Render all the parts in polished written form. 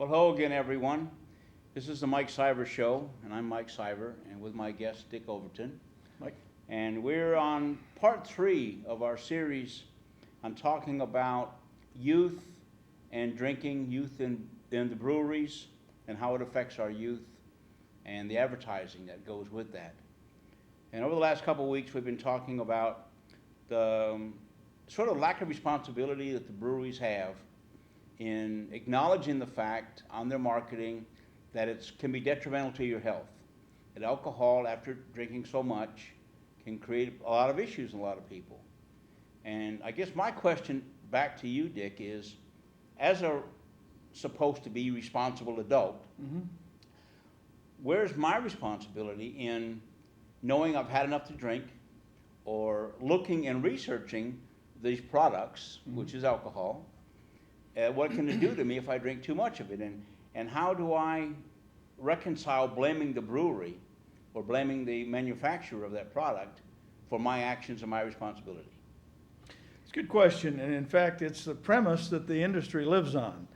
Well, hello again, everyone. This is the Mike Siver Show, and I'm Mike Siver, and with my guest, Dick Overton. Mike? And we're on part 3 of our series on talking about youth and drinking, youth in the breweries, and how it affects our youth, and the advertising that goes with that. And over the last couple of weeks, we've been talking about the sort of lack of responsibility that the breweries have in acknowledging the fact on their marketing that it can be detrimental to your health. That alcohol, after drinking so much, can create a lot of issues in a lot of people. And I guess my question back to you, Dick, is as a supposed to be responsible adult, where's my responsibility in knowing I've had enough to drink, or looking and researching these products, which is alcohol, what can it do to me if I drink too much of it? And how do I reconcile blaming the brewery or blaming the manufacturer of that product for my actions and my responsibility? It's a good question, and in fact, it's the premise that the industry lives on.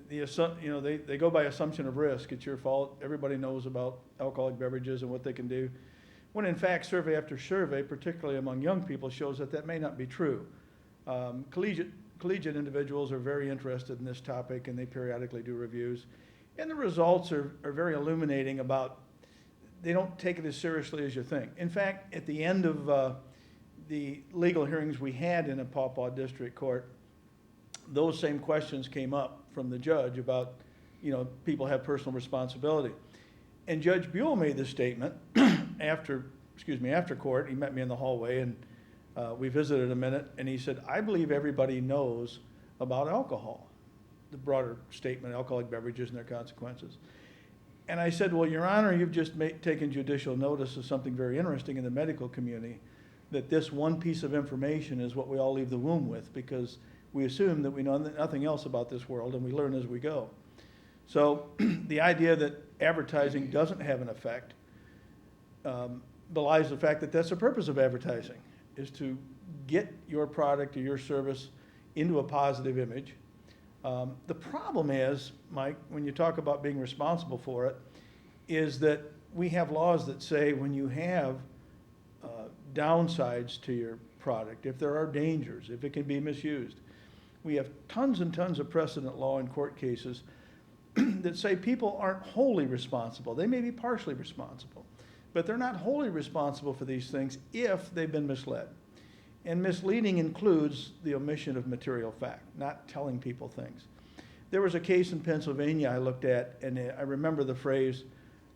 They go by assumption of risk. It's your fault. Everybody knows about alcoholic beverages and what they can do. When in fact, survey after survey, particularly among young people, shows that that may not be true. Collegiate individuals are very interested in this topic, and they periodically do reviews. And the results are very illuminating about, they don't take it as seriously as you think. In fact, at the end of the legal hearings we had in a Pawpaw District Court, those same questions came up from the judge about, people have personal responsibility. And Judge Buell made this statement after court. He met me in the hallway, and we visited a minute, and he said, I believe everybody knows about alcohol, the broader statement, alcoholic beverages and their consequences. And I said, well, Your Honor, you've just taken judicial notice of something very interesting in the medical community, that this one piece of information is what we all leave the womb with, because we assume that we know nothing else about this world, and we learn as we go. So the idea that advertising doesn't have an effect belies the fact that that's the purpose of advertising, is to get your product or your service into a positive image. The problem is, Mike, when you talk about being responsible for it, is that we have laws that say when you have downsides to your product, if there are dangers, if it can be misused, we have tons and tons of precedent law in court cases that say people aren't wholly responsible. They may be partially responsible, but they're not wholly responsible for these things if they've been misled. And misleading includes the omission of material fact, not telling people things. There was a case in Pennsylvania I looked at, and I remember the phrase,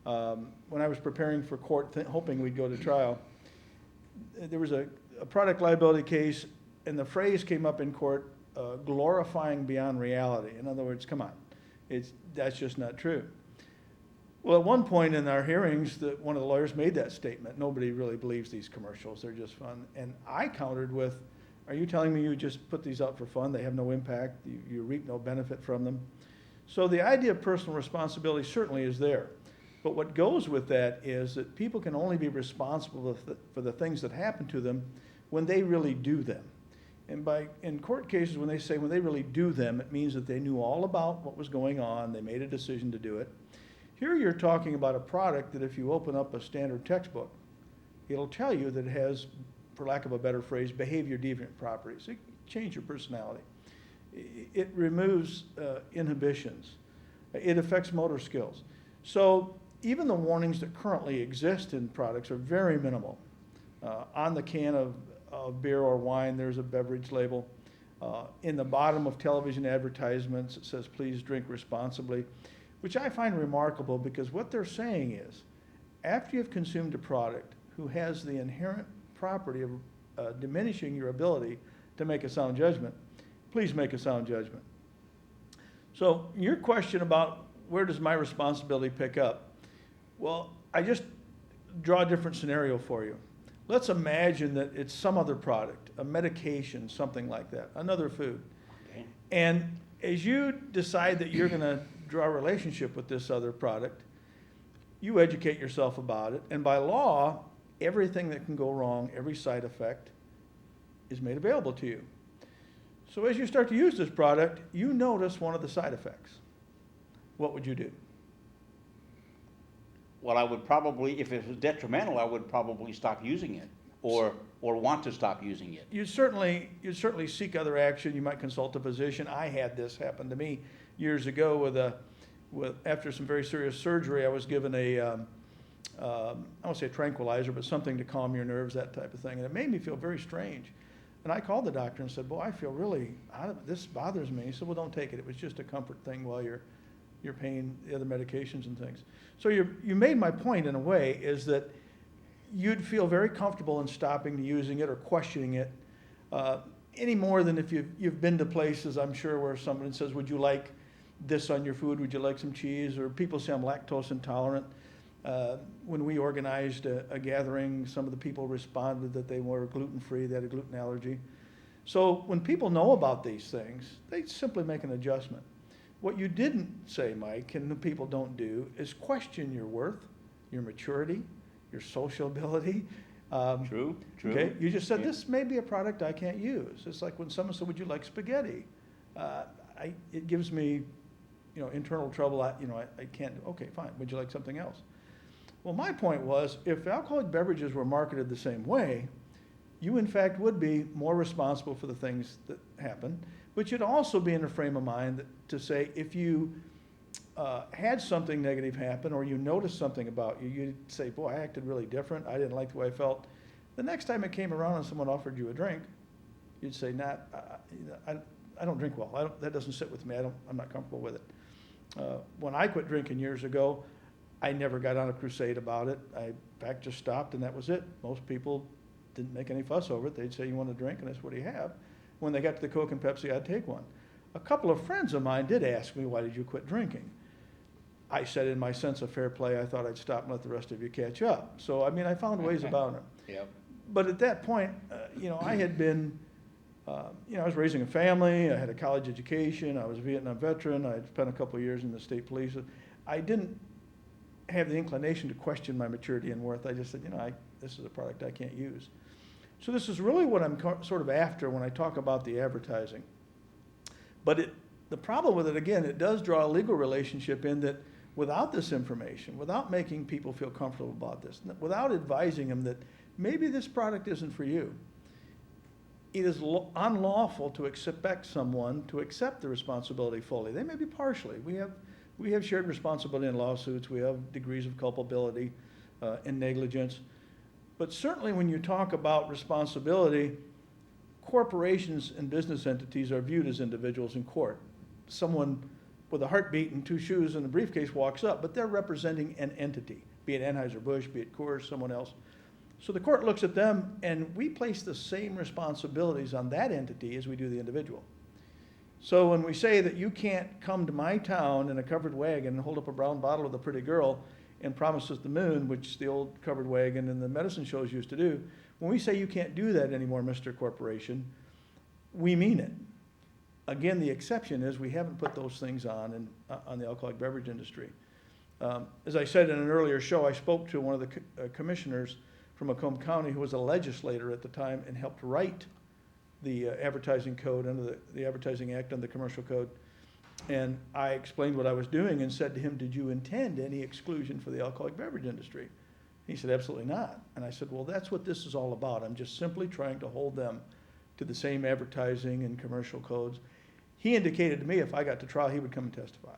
when I was preparing for court, hoping we'd go to trial, there was a product liability case, and the phrase came up in court, glorifying beyond reality. In other words, come on, that's just not true. Well, at one point in our hearings, one of the lawyers made that statement. Nobody really believes these commercials. They're just fun. And I countered with, are you telling me you just put these out for fun? They have no impact. You reap no benefit from them. So the idea of personal responsibility certainly is there. But what goes with that is that people can only be responsible for the things that happen to them when they really do them. And in court cases, when they say when they really do them, it means that they knew all about what was going on. They made a decision to do it. Here you're talking about a product that if you open up a standard textbook, it'll tell you that it has, for lack of a better phrase, behavior deviant properties. It can change your personality. It removes inhibitions. It affects motor skills. So even the warnings that currently exist in products are very minimal. On the can of beer or wine, there's a beverage label. In the bottom of television advertisements, it says, please drink responsibly, which I find remarkable because what they're saying is, after you've consumed a product who has the inherent property of diminishing your ability to make a sound judgment, please make a sound judgment. So your question about where does my responsibility pick up? Well, I just draw a different scenario for you. Let's imagine that it's some other product, a medication, something like that, another food. Okay. And as you decide that you're going to draw a relationship with this other product, you educate yourself about it, and by law, everything that can go wrong, every side effect, is made available to you. So as you start to use this product, you notice one of the side effects. what would you do? Well, I would probably, if it was detrimental, I would probably stop using it, or want to stop using it. You'd certainly seek other action. You might consult a physician. I had this happen to me years ago after some very serious surgery. I was given I won't say a tranquilizer, but something to calm your nerves, that type of thing. And it made me feel very strange. And I called the doctor and said, boy, I feel really, this bothers me. He said, well, don't take it. It was just a comfort thing while you're paying the other medications and things. So you made my point in a way, is that you'd feel very comfortable in stopping using it or questioning it, any more than if you've been to places, I'm sure, where someone says, would you like this on your food? Would you like some cheese? Or people say I'm lactose intolerant. When we organized a gathering, some of the people responded that they were gluten-free, they had a gluten allergy. So when people know about these things, they simply make an adjustment. What you didn't say, Mike, and the people don't do, is question your worth, your maturity, your social ability. True. Okay, you just said, Yeah. this may be a product I can't use. It's like when someone said, would you like spaghetti? It gives me, internal trouble. I can't, okay, fine, would you like something else? Well, my point was, if alcoholic beverages were marketed the same way, you in fact would be more responsible for the things that happen, but you'd also be in a frame of mind to say, if you had something negative happen, or you noticed something about you, you'd say, boy, I acted really different, I didn't like the way I felt. The next time it came around and someone offered you a drink, you'd say, I don't drink well, that doesn't sit with me, I'm not comfortable with it. When I quit drinking years ago, I never got on a crusade about it. I, in fact, just stopped, and that was it. Most people didn't make any fuss over it. They'd say, you want a drink? And that's what do you have? When they got to the Coke and Pepsi, I'd take one. A couple of friends of mine did ask me, why did you quit drinking? I said, in my sense of fair play, I thought I'd stop and let the rest of you catch up. So, I found ways about it. Yep. But at that point, I had been, I was raising a family, I had a college education, I was a Vietnam veteran, I had spent a couple of years in the state police. I didn't have the inclination to question my maturity and worth. I just said, this is a product I can't use. So this is really what I'm sort of after when I talk about the advertising. But the problem with it, again, it does draw a legal relationship in that without this information, without making people feel comfortable about this, without advising them that maybe this product isn't for you, it is unlawful to expect someone to accept the responsibility fully. They may be partially. We have shared responsibility in lawsuits. We have degrees of culpability and negligence. But certainly when you talk about responsibility, corporations and business entities are viewed as individuals in court. Someone with a heartbeat and two shoes and a briefcase walks up, but they're representing an entity, be it Anheuser-Busch, be it Coors, someone else. So the court looks at them, and we place the same responsibilities on that entity as we do the individual. So when we say that you can't come to my town in a covered wagon and hold up a brown bottle with a pretty girl and promise us the moon, which the old covered wagon and the medicine shows used to do, when we say you can't do that anymore, Mr. Corporation, we mean it. Again, the exception is we haven't put those things on the alcoholic beverage industry. As I said in an earlier show, I spoke to one of the commissioners from Macomb County who was a legislator at the time and helped write the advertising code under the Advertising Act and the Commercial Code. And I explained what I was doing and said to him, did you intend any exclusion for the alcoholic beverage industry? He said, absolutely not. And I said, well, that's what this is all about. I'm just simply trying to hold them to the same advertising and commercial codes. He indicated to me if I got to trial, he would come and testify.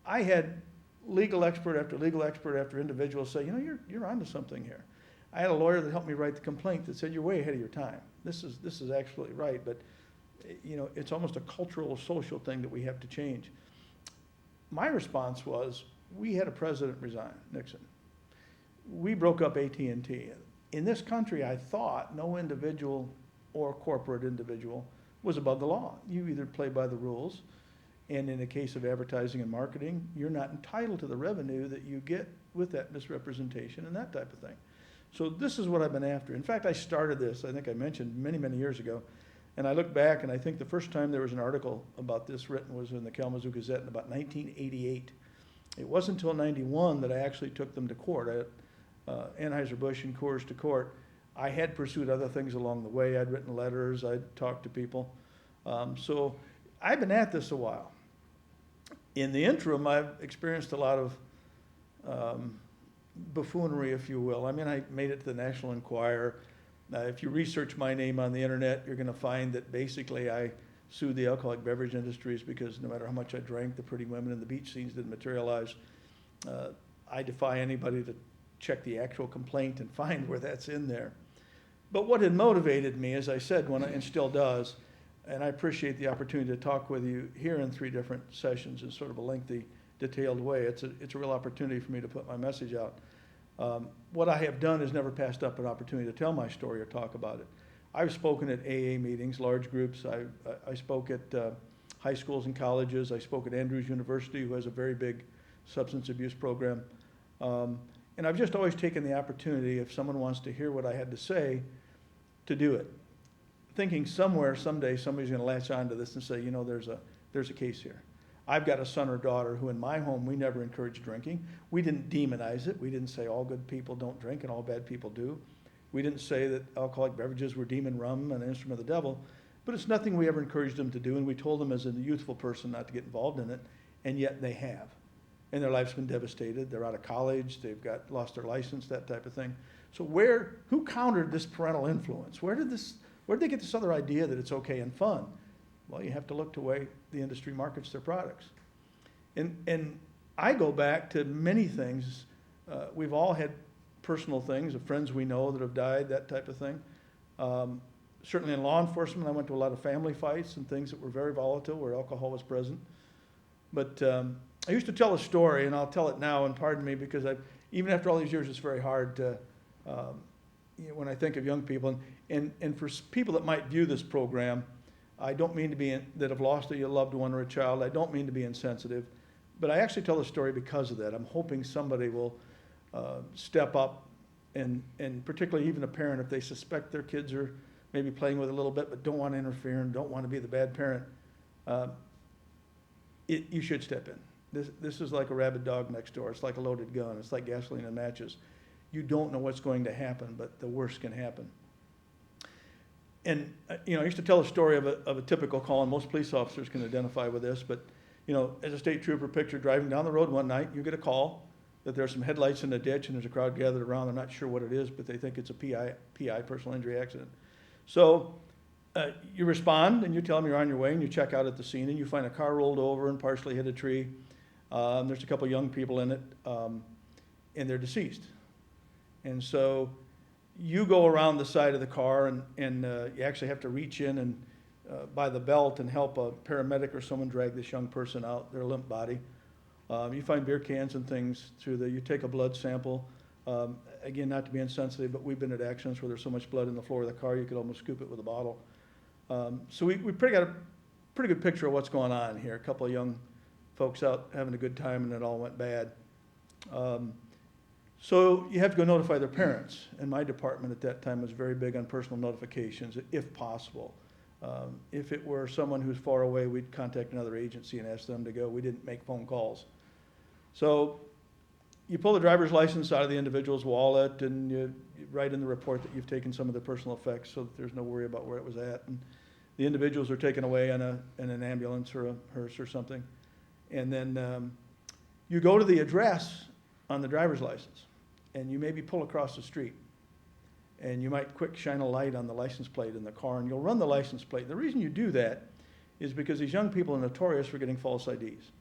I had legal expert after individual say, you're onto something here. I had a lawyer that helped me write the complaint that said, you're way ahead of your time. This is absolutely right, but it's almost a cultural, social thing that we have to change. My response was, we had a president resign, Nixon. We broke up AT&T. In this country, I thought no individual or corporate individual was above the law. You either play by the rules, and in the case of advertising and marketing, you're not entitled to the revenue that you get with that misrepresentation and that type of thing. So this is what I've been after. In fact, I started this, I think I mentioned, many, many years ago. And I look back, and I think the first time there was an article about this written was in the Kalamazoo Gazette in about 1988. It wasn't until 91 that I actually took them to court. Anheuser-Busch and Coors to court. I had pursued other things along the way. I'd written letters. I'd talked to people. So I've been at this a while. In the interim, I've experienced a lot of buffoonery, if you will. I mean, I made it to the National Enquirer. If you research my name on the internet, you're going to find that basically I sued the alcoholic beverage industries because no matter how much I drank, the pretty women in the beach scenes didn't materialize. I defy anybody to check the actual complaint and find where that's in there. But what had motivated me, as I said, and still does, and I appreciate the opportunity to talk with you here in 3 different sessions in sort of a lengthy, detailed way. It's a real opportunity for me to put my message out. What I have done is never passed up an opportunity to tell my story or talk about it. I've spoken at AA meetings, large groups. I spoke at high schools and colleges. I spoke at Andrews University, who has a very big substance abuse program. And I've just always taken the opportunity, if someone wants to hear what I had to say, to do it. Thinking somewhere, someday, somebody's going to latch onto this and say, you know, there's a case here. I've got a son or daughter who in my home, we never encouraged drinking. We didn't demonize it. We didn't say all good people don't drink and all bad people do. We didn't say that alcoholic beverages were demon rum and an instrument of the devil. But it's nothing we ever encouraged them to do, and we told them as a youthful person not to get involved in it, and yet they have. And their life's been devastated. They're out of college. They've lost their license, that type of thing. So who countered this parental influence? Where did they get this other idea that it's okay and fun? Well, you have to look to the way the industry markets their products. And I go back to many things. We've all had personal things, of friends we know that have died, that type of thing. Certainly in law enforcement, I went to a lot of family fights and things that were very volatile where alcohol was present. But I used to tell a story, and I'll tell it now, and pardon me, because even after all these years, it's very hard to, when I think of young people, and for people that might view this program, I don't mean to be, that have lost a loved one or a child, I don't mean to be insensitive, but I actually tell the story because of that. I'm hoping somebody will step up, and particularly even a parent, if they suspect their kids are maybe playing with a little bit, but don't want to interfere and don't want to be the bad parent, you should step in. This is like a rabid dog next door. It's like a loaded gun. It's like gasoline and matches. You don't know what's going to happen, but the worst can happen. And I used to tell a story of a typical call, and most police officers can identify with this, but as a state trooper, picture driving down the road one night, you get a call that there's some headlights in the ditch and there's a crowd gathered around. They're not sure what it is, but they think it's a PI, personal injury accident. So you respond and you tell them you're on your way, and you check out at the scene, and you find a car rolled over and partially hit a tree. There's a couple young people in it, and they're deceased. And so you go around the side of the car, and you actually have to reach in and by the belt and help a paramedic or someone drag this young person out, their limp body. You find beer cans and things you take a blood sample. Again, not to be insensitive, but we've been at accidents where there's so much blood in the floor of the car you could almost scoop it with a bottle. So we got a pretty good picture of what's going on here. A couple of young folks out having a good time, and it all went bad. So you have to go notify their parents. And my department at that time was very big on personal notifications, if possible. If it were someone who's far away, we'd contact another agency and ask them to go. We didn't make phone calls. So you pull the driver's license out of the individual's wallet, and you write in the report that you've taken some of their personal effects so that there's no worry about where it was at. And the individuals are taken away in an ambulance or a hearse or something. And then you go to the address on the driver's license, and you maybe pull across the street. And you might quick shine a light on the license plate in the car, and you'll run the license plate. The reason you do that is because these young people are notorious for getting false IDs.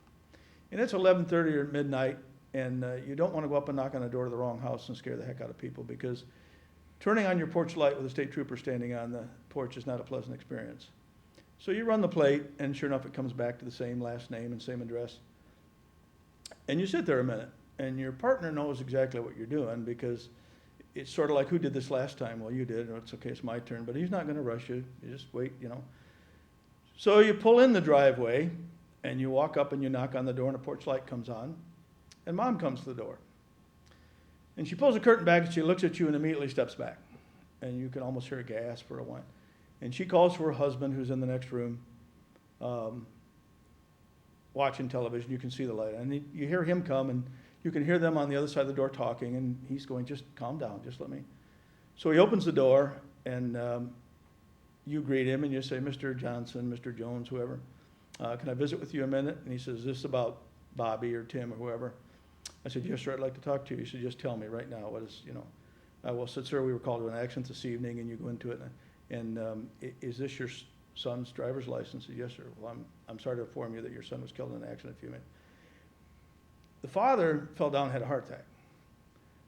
And it's 11:30 or midnight, and you don't want to go up and knock on the door of the wrong house and scare the heck out of people, because turning on your porch light with a state trooper standing on the porch is not a pleasant experience. So you run the plate, and sure enough, it comes back to the same last name and same address. And you sit there a minute, and your partner knows exactly what you're doing, because it's sort of like, who did this last time? Well, you did. It's okay, it's my turn. But he's not going to rush you. You just wait, So you pull in the driveway, and you walk up and you knock on the door, and a porch light comes on, and Mom comes to the door. And she pulls the curtain back, and she looks at you and immediately steps back. And you can almost hear her gasp for a while. And she calls for her husband, who's in the next room, watching television. You can see the light. And you hear him come, and you can hear them on the other side of the door talking, and he's going, just calm down, just let me. So he opens the door, and you greet him, and you say, Mr. Johnson, Mr. Jones, whoever. Can I visit with you a minute? And he says, is this about Bobby or Tim or whoever? I said, yes, sir, I'd like to talk to you. He said, just tell me right now, what is, well, said, sir, we were called to an accident this evening, and you go into it, and is this your son's driver's license? I said, yes, sir. Well, I'm sorry to inform you that your son was killed in an accident a few minutes. The father fell down and had a heart attack.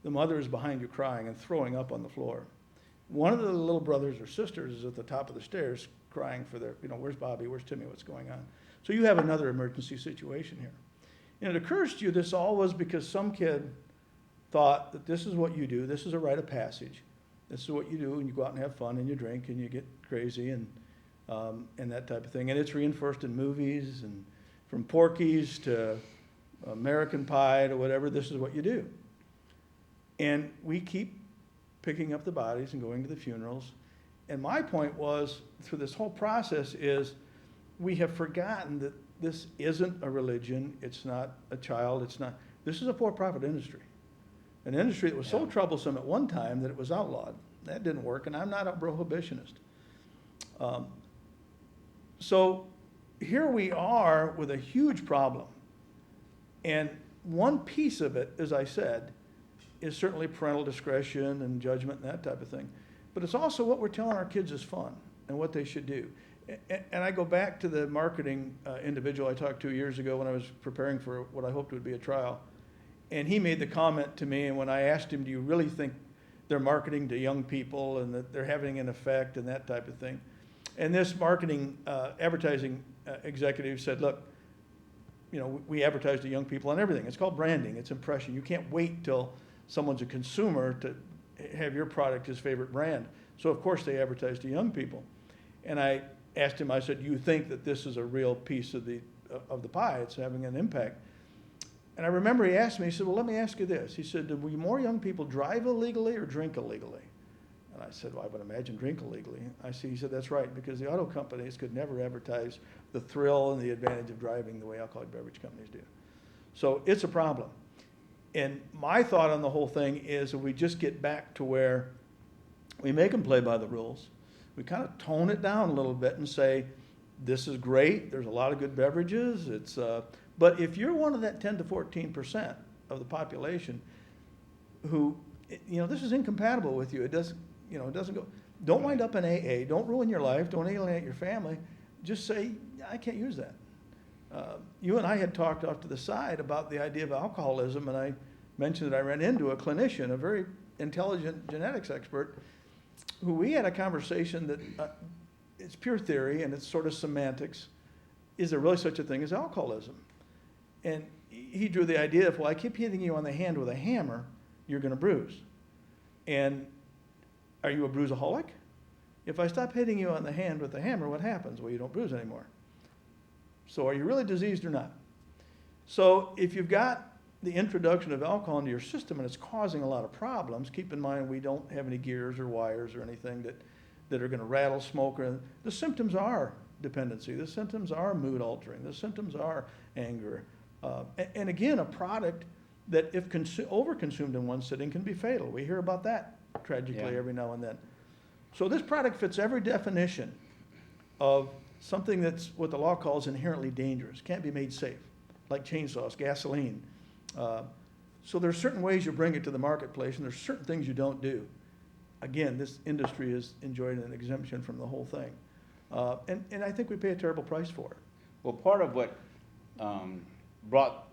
The mother is behind you crying and throwing up on the floor. One of the little brothers or sisters is at the top of the stairs crying for their, where's Bobby, where's Timmy, what's going on? So you have another emergency situation here. And it occurs to you this all was because some kid thought that this is what you do, this is a rite of passage. This is what you do, and you go out and have fun, and you drink, and you get crazy, and that type of thing. And it's reinforced in movies, and from Porky's to American Pie to whatever, this is what you do. And we keep picking up the bodies and going to the funerals. And my point was, through this whole process, is we have forgotten that this isn't a religion, it's not a child, this is a for-profit industry. An industry that was so troublesome at one time that it was outlawed. That didn't work, and I'm not a prohibitionist. So here we are with a huge problem. And one piece of it, as I said, is certainly parental discretion and judgment and that type of thing. But it's also what we're telling our kids is fun and what they should do. And I go back to the marketing individual I talked to years ago when I was preparing for what I hoped would be a trial. And he made the comment to me, and when I asked him, do you really think they're marketing to young people and that they're having an effect and that type of thing? And this marketing, advertising executive said, look, we advertise to young people on everything. It's called branding. It's impression. You can't wait till someone's a consumer to have your product his favorite brand. So, of course, they advertise to young people. And I asked him, I said, you think that this is a real piece of the pie? It's having an impact. And I remember he asked me, he said, well, let me ask you this. He said, do more young people drive illegally or drink illegally? And I said, well, I would imagine drink illegally. He said, that's right, because the auto companies could never advertise the thrill and the advantage of driving the way alcoholic beverage companies do. So it's a problem. And my thought on the whole thing is if we just get back to where we make them play by the rules, we kind of tone it down a little bit and say, this is great, there's a lot of good beverages, but if you're one of that 10 to 14% of the population who, this is incompatible with you, it doesn't go, don't wind up in AA, don't ruin your life, don't alienate your family, just say, I can't use that. You and I had talked off to the side about the idea of alcoholism, and I mentioned that I ran into a clinician, a very intelligent genetics expert, who we had a conversation that it's pure theory and it's sort of semantics. Is there really such a thing as alcoholism? And he drew the idea of, well, I keep hitting you on the hand with a hammer, you're going to bruise. And are you a bruiseaholic? If I stop hitting you on the hand with the hammer, what happens? Well, you don't bruise anymore. So are you really diseased or not? So if you've got the introduction of alcohol into your system and it's causing a lot of problems, keep in mind we don't have any gears or wires or anything that are going to rattle smoke. The symptoms are dependency. The symptoms are mood altering. The symptoms are anger. And again, a product that if overconsumed in one sitting can be fatal. We hear about that tragically every now and then. So this product fits every definition of something that's what the law calls inherently dangerous, can't be made safe, like chainsaws, gasoline. So there's certain ways you bring it to the marketplace, and there's certain things you don't do. Again, this industry has enjoyed an exemption from the whole thing. And I think we pay a terrible price for it. Well, part of what brought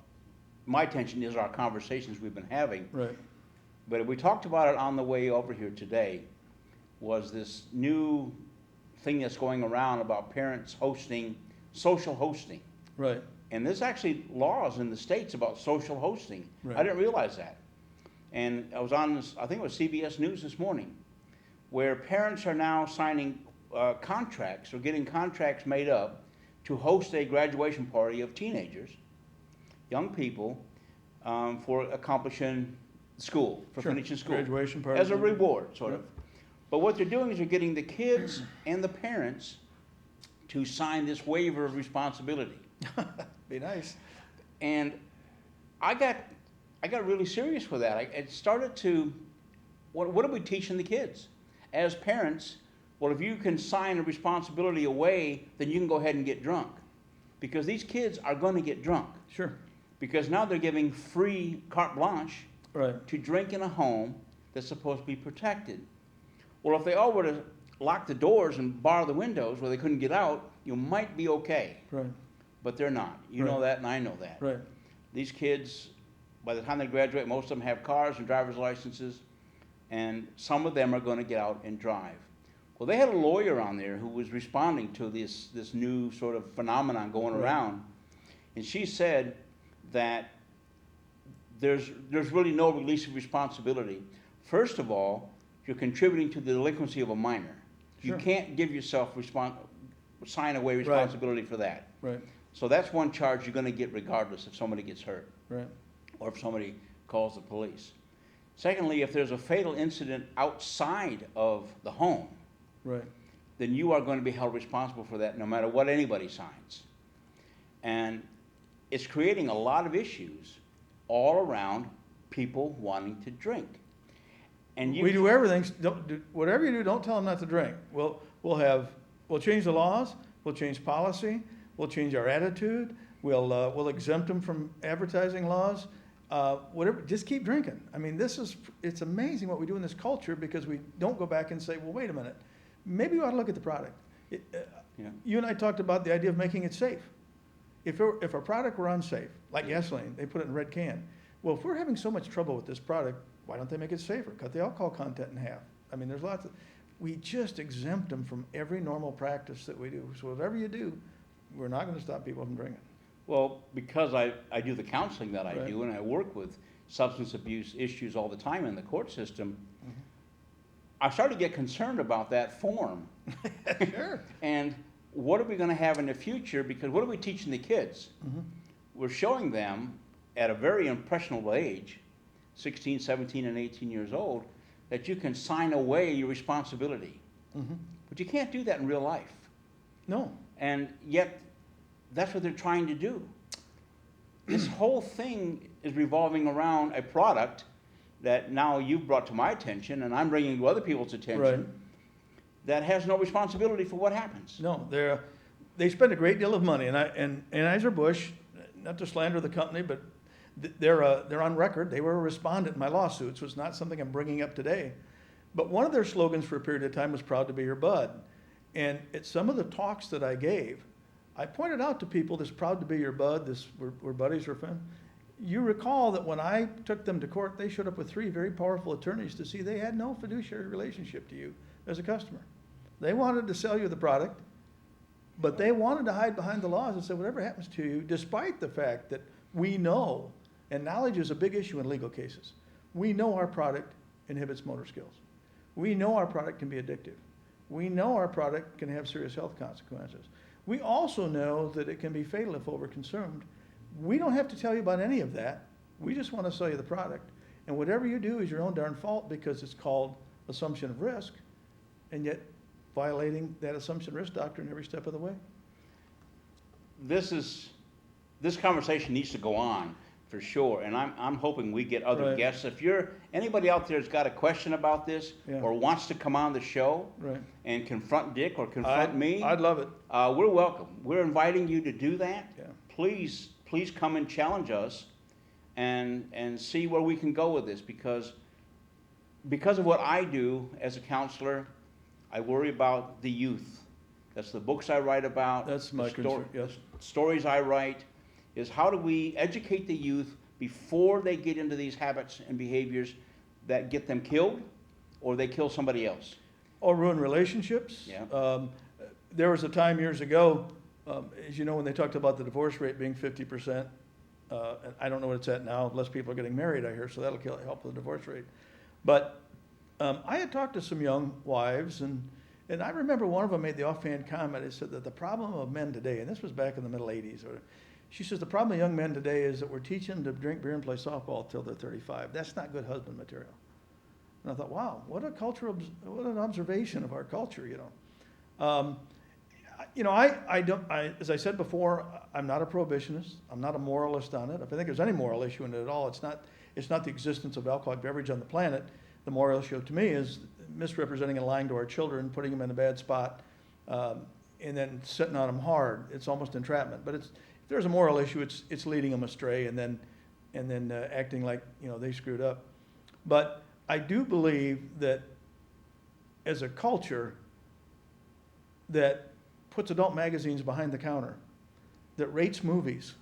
my attention is our conversations we've been having. Right. But we talked about it on the way over here today, was this new thing that's going around about parents hosting, social hosting. Right. And there's actually laws in the states about social hosting. Right. I didn't realize that. And I was on this, I think it was CBS News this morning, where parents are now signing contracts or getting contracts made up to host a graduation party of teenagers, young people, for accomplishing school, for finishing school. Graduation party. As a reward, sort of. But what they're doing is they're getting the kids and the parents to sign this waiver of responsibility. Be nice. And I got really serious with that. It started to, what are we teaching the kids? As parents, well, if you can sign a responsibility away, then you can go ahead and get drunk. because these kids are going to get drunk. Sure. Because now they're giving free carte blanche Right. to drink in a home that's supposed to be protected. Well, if they all were to lock the doors and bar the windows where they couldn't get out, you might be okay. Right. But they're not. You know Right. that, and I know that. Right. These kids, by the time they graduate, most of them have cars and driver's licenses, and some of them are going to get out and drive. Well, they had a lawyer on there who was responding to this new sort of phenomenon going Right. around, and she said that there's really no release of responsibility. First of all, you're contributing to the delinquency of a minor. You Sure. can't give yourself sign away responsibility for that. Right. So that's one charge you're going to get regardless if somebody gets hurt Right. or if somebody calls the police. Secondly, if there's a fatal incident outside of the home, Right. then you are going to be held responsible for that no matter what anybody signs. And it's creating a lot of issues all around people wanting to drink. And We do everything, whatever you do, don't tell them not to drink. We'll change the laws, we'll change policy, we'll change our attitude, we'll exempt them from advertising laws, whatever, just keep drinking. I mean, it's amazing what we do in this culture because we don't go back and say, well, wait a minute, maybe we ought to look at the product. Yeah. You and I talked about the idea of making it safe. If a product were unsafe, like gasoline, they put it in a red can. Well, if we're having so much trouble with this product, why don't they make it safer? Cut the alcohol content in half. I mean, there's we just exempt them from every normal practice that we do. So whatever you do, we're not going to stop people from drinking. Well, because I do the counseling that I Right. do and I work with substance abuse issues all the time in the court system, I started to get concerned about that form. Sure. And what are we going to have in the future? Because what are we teaching the kids? We're showing them at a very impressionable age, 16, 17, and 18 years old, that you can sign away your responsibility. But you can't do that in real life. No. And yet, that's what they're trying to do. This whole thing is revolving around a product that now you've brought to my attention, and I'm bringing to other people's attention, Right. that has no responsibility for what happens. No, they spend a great deal of money, and Anheuser-Busch, not to slander the company, but they're on record. They were a respondent in my lawsuit, so it's not something I'm bringing up today. But one of their slogans for a period of time was "Proud to be your bud," and at some of the talks that I gave, I pointed out to people this "Proud to be your bud," we're buddies, we're friends. You recall that when I took them to court, they showed up with 3 very powerful attorneys to see they had no fiduciary relationship to you as a customer. They wanted to sell you the product, but they wanted to hide behind the laws and say, whatever happens to you, despite the fact that we know, and knowledge is a big issue in legal cases, we know our product inhibits motor skills. We know our product can be addictive. We know our product can have serious health consequences. We also know that it can be fatal if overconsumed. We don't have to tell you about any of that. We just want to sell you the product. And whatever you do is your own darn fault because it's called assumption of risk, and yet violating that assumption of risk doctrine every step of the way. This conversation needs to go on for sure, and I'm hoping we get other Right. guests. If anybody out there has got a question about this Yeah. or wants to come on the show Right. and confront Dick or confront me, I'd love it. we're welcome. We're inviting you to do that. Yeah. Please come and challenge us and see where we can go with this because of what I do as a counselor, I worry about the youth. That's the books I write about. That's my concern, yes. The stories I write is how do we educate the youth before they get into these habits and behaviors that get them killed or they kill somebody else. Or ruin relationships. Yeah. There was a time years ago, as you know, when they talked about the divorce rate being 50%, and I don't know what it's at now, less people are getting married, I hear, so that'll help with the divorce rate. But I had talked to some young wives, and I remember one of them made the offhand comment. It said that the problem of men today, and this was back in the middle 80s, she says the problem of young men today is that we're teaching them to drink beer and play softball till they're 35. That's not good husband material. And I thought, wow, what an observation of our culture, you know. As I said before, I'm not a prohibitionist. I'm not a moralist on it. If I think there's any moral issue in it at all, it's not the existence of alcoholic beverage on the planet. The moral issue to me is misrepresenting and lying to our children, putting them in a bad spot, and then sitting on them hard. It's almost entrapment. But if there's a moral issue, it's leading them astray and then acting like, they screwed up. But I do believe that as a culture that puts adult magazines behind the counter, that rates movies,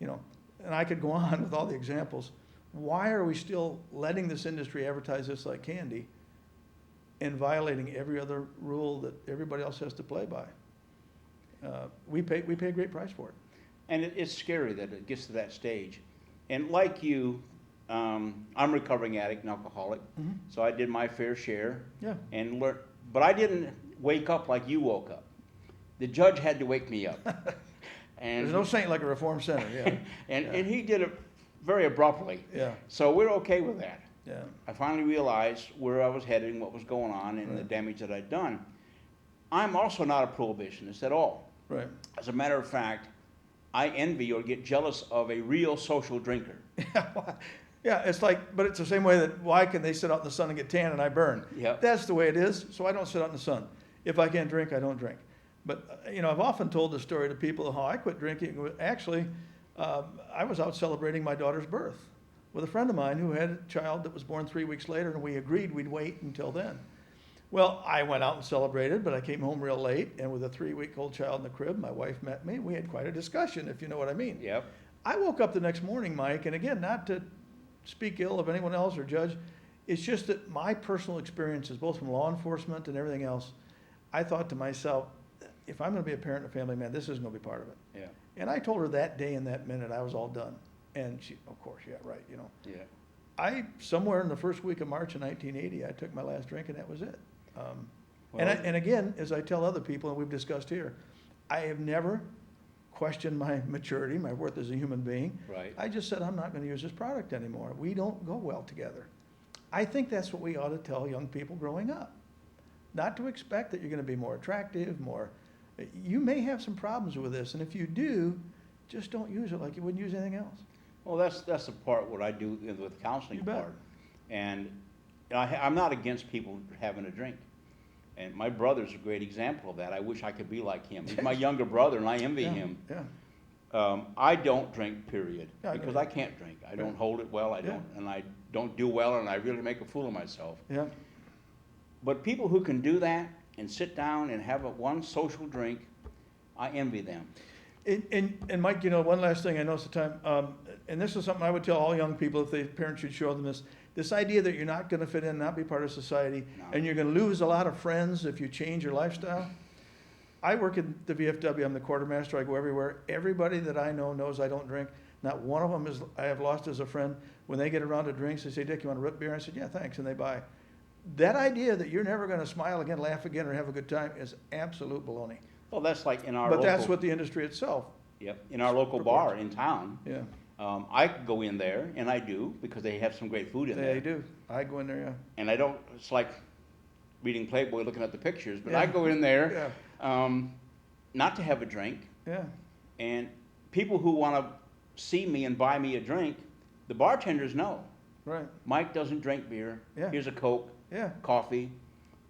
and I could go on with all the examples. Why are we still letting this industry advertise this like candy and violating every other rule that everybody else has to play by? We pay a great price for it. And it's scary that it gets to that stage. And like you, I'm a recovering addict and alcoholic, so I did my fair share. Yeah. And learn, but I didn't wake up like you woke up. The judge had to wake me up. And There's no saint like a reform center, yeah. and he did it very abruptly. Yeah. So we're okay with that. Yeah. I finally realized where I was headed and what was going on and the damage that I'd done. I'm also not a prohibitionist at all. Right. As a matter of fact, I envy or get jealous of a real social drinker. Yeah, it's like, but it's the same way that why can they sit out in the sun and get tan and I burn? Yep. That's the way it is, so I don't sit out in the sun. If I can't drink, I don't drink. But, I've often told the story to people how I quit drinking. Actually, I was out celebrating my daughter's birth with a friend of mine who had a child that was born 3 weeks later, and we agreed we'd wait until then. Well, I went out and celebrated, but I came home real late, and with a 3-week-old child in the crib, my wife met me. We had quite a discussion, if you know what I mean. Yep. I woke up the next morning, Mike, and again, not to speak ill of anyone else or judge, it's just that my personal experiences, both from law enforcement and everything else, I thought to myself, if I'm gonna be a parent and a family man, this isn't gonna be part of it. Yeah. And I told her that day and that minute I was all done. And she, of course, yeah, right, Yeah. Somewhere in the first week of March of 1980, I took my last drink and that was it. Well, And again, as I tell other people, and we've discussed here, I have never questioned my maturity, my worth as a human being. Right. I just said, I'm not gonna use this product anymore. We don't go well together. I think that's what we ought to tell young people growing up. Not to expect that you're gonna be more attractive, you may have some problems with this, and if you do, just don't use it like you wouldn't use anything else. Well, that's the part what I do with the counseling You bet. part. And I'm not against people having a drink. And my brother's a great example of that. I wish I could be like him. He's my younger brother, and I envy Yeah, him. Yeah, I don't drink, period, Yeah, I because know. I can't drink. I don't hold it well. Yeah. I don't do well, and I really make a fool of myself. yeah. But people who can do that and sit down and have one social drink, I envy them. And Mike, one last thing, I know it's the time, and this is something I would tell all young people if their parents should show them this idea that you're not gonna fit in, not be part of society, No. and you're gonna lose a lot of friends if you change your lifestyle. I work at the VFW, I'm the quartermaster, I go everywhere. Everybody that I know knows I don't drink. Not one of them I have lost as a friend. When they get around to drinks, they say, Dick, you want a root beer? I said, yeah, thanks, and they buy. That idea that you're never gonna smile again, laugh again, or have a good time is absolute baloney. Well, that's like in our But local. that's what the industry itself, Yep, in our local bar in town. yeah, I could go in there, and I do, because they have some great food in there. they do. I go in there, yeah. And I don't, it's like reading Playboy, looking at the pictures, but I Yeah. go in there, not to have a drink. Yeah, And people who want to see me and buy me a drink, the bartenders know. right, Mike doesn't drink beer. Yeah. Here's a Coke, yeah, coffee,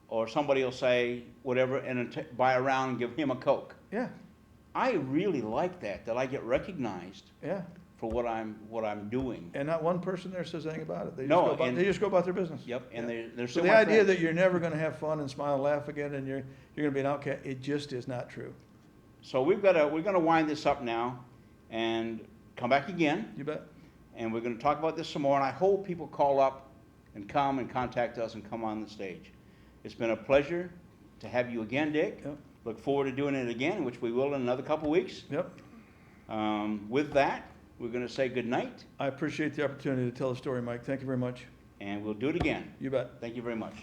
or somebody will say whatever, and then buy a round and give him a Coke. yeah, I really like that I get recognized yeah. for what I'm doing. And not one person there says anything about it. No, They just go about their business. Yep, and Yeah. they're So still the my idea friends. that you're never gonna have fun and smile and laugh again and you're gonna be an outcast, it just is not true. So we're gonna wind this up now and come back again, You bet. and we're gonna talk about this some more, and I hope people call up and come and contact us and come on the stage. It's been a pleasure to have you again, Dick. Yep. Look forward to doing it again, which we will in another couple weeks. Yep. With that, we're gonna say good night, I appreciate the opportunity to tell the story, Mike. Thank you very much. and we'll do it again. You bet. Thank you very much.